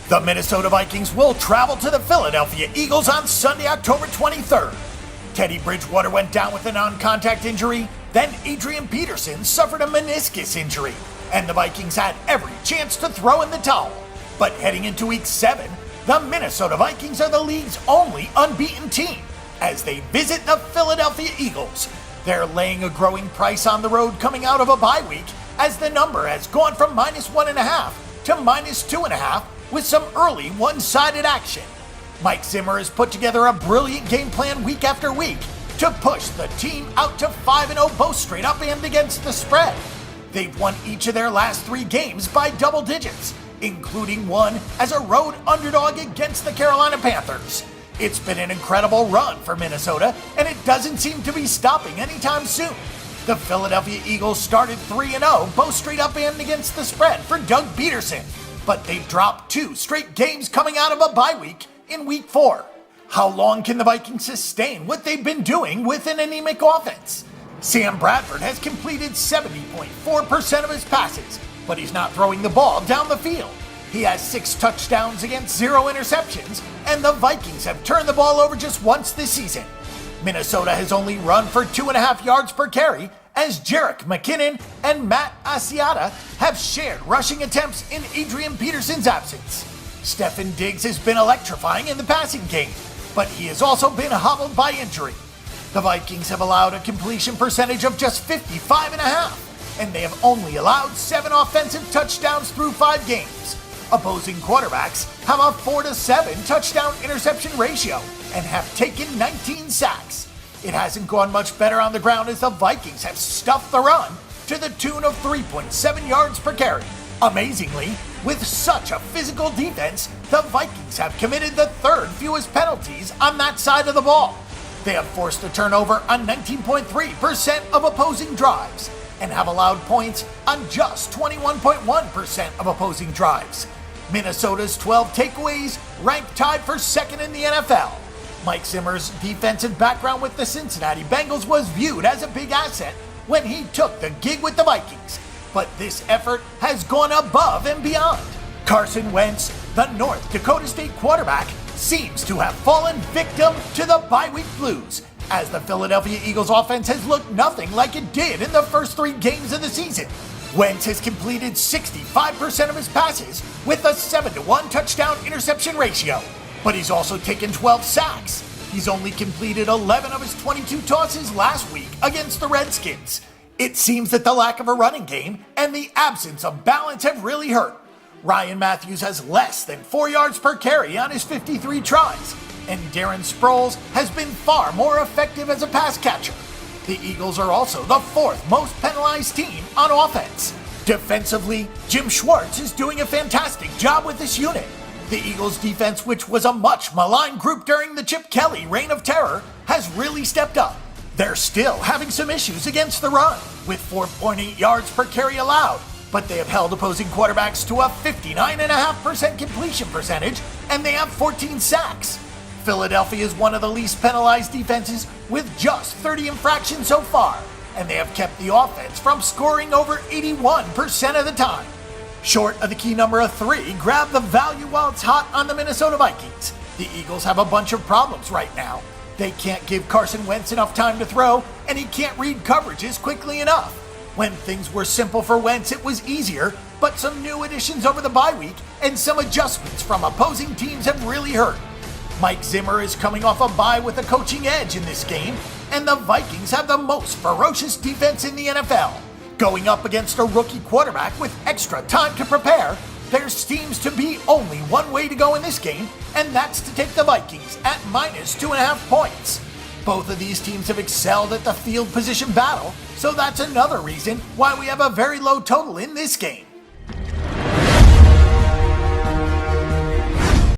The Minnesota Vikings will travel to the Philadelphia Eagles on Sunday, October 23rd. Teddy Bridgewater went down with a non-contact injury, then Adrian Peterson suffered a meniscus injury, and the Vikings had every chance to throw in the towel. But heading into Week 7, the Minnesota Vikings are the league's only unbeaten team as they visit the Philadelphia Eagles. They're laying a growing price on the road coming out of a bye week as the number has gone from -1.5 to -2.5 with some early one-sided action. Mike Zimmer has put together a brilliant game plan week after week to push the team out to 5-0 both straight up and against the spread. They've won each of their last 3 games by double digits, including one as a road underdog against the Carolina Panthers. It's been an incredible run for Minnesota, and it doesn't seem to be stopping anytime soon. The Philadelphia Eagles started 3-0 both straight up and against the spread for Doug Peterson, but they've dropped 2 straight games coming out of a bye week in Week 4. How long can the Vikings sustain what they've been doing with an anemic offense? Sam Bradford has completed 70.4% of his passes, but he's not throwing the ball down the field. He has 6 touchdowns against 0 interceptions, and the Vikings have turned the ball over just once this season. Minnesota has only run for 2.5 yards per carry, as Jerick McKinnon and Matt Asiata have shared rushing attempts in Adrian Peterson's absence. Stefon Diggs has been electrifying in the passing game, but he has also been hobbled by injury. The Vikings have allowed a completion percentage of just 55.5%, and they have only allowed 7 offensive touchdowns through 5 games. Opposing quarterbacks have a 4-7 touchdown interception ratio and have taken 19 sacks. It hasn't gone much better on the ground as the Vikings have stuffed the run to the tune of 3.7 yards per carry. Amazingly, with such a physical defense, the Vikings have committed the 3rd fewest penalties on that side of the ball. They have forced a turnover on 19.3% of opposing drives and have allowed points on just 21.1% of opposing drives. Minnesota's 12 takeaways rank tied for 2nd in the NFL. Mike Zimmer's defensive background with the Cincinnati Bengals was viewed as a big asset when he took the gig with the Vikings, but this effort has gone above and beyond. Carson Wentz, the North Dakota State quarterback, seems to have fallen victim to the bye week blues, as the Philadelphia Eagles offense has looked nothing like it did in the first 3 games of the season. Wentz has completed 65% of his passes with a 7-1 touchdown interception ratio, but he's also taken 12 sacks. He's only completed 11 of his 22 tosses last week against the Redskins. It seems that the lack of a running game and the absence of balance have really hurt. Ryan Matthews has less than 4 yards per carry on his 53 tries, and Darren Sproles has been far more effective as a pass catcher. The Eagles are also the 4th most penalized team on offense. Defensively, Jim Schwartz is doing a fantastic job with this unit. The Eagles defense, which was a much maligned group during the Chip Kelly reign of terror, has really stepped up. They're still having some issues against the run, with 4.8 yards per carry allowed, but they have held opposing quarterbacks to a 59.5% completion percentage, and they have 14 sacks. Philadelphia is one of the least penalized defenses with just 30 infractions so far, and they have kept the offense from scoring over 81% of the time. Short of the key number of 3, grab the value while it's hot on the Minnesota Vikings. The Eagles have a bunch of problems right now. They can't give Carson Wentz enough time to throw, and he can't read coverages quickly enough. When things were simple for Wentz, it was easier, but some new additions over the bye week and some adjustments from opposing teams have really hurt. Mike Zimmer is coming off a bye with a coaching edge in this game, and the Vikings have the most ferocious defense in the NFL. Going up against a rookie quarterback with extra time to prepare, there seems to be only one way to go in this game, and that's to take the Vikings at -2.5 points. Both of these teams have excelled at the field position battle, so that's another reason why we have a very low total in this game.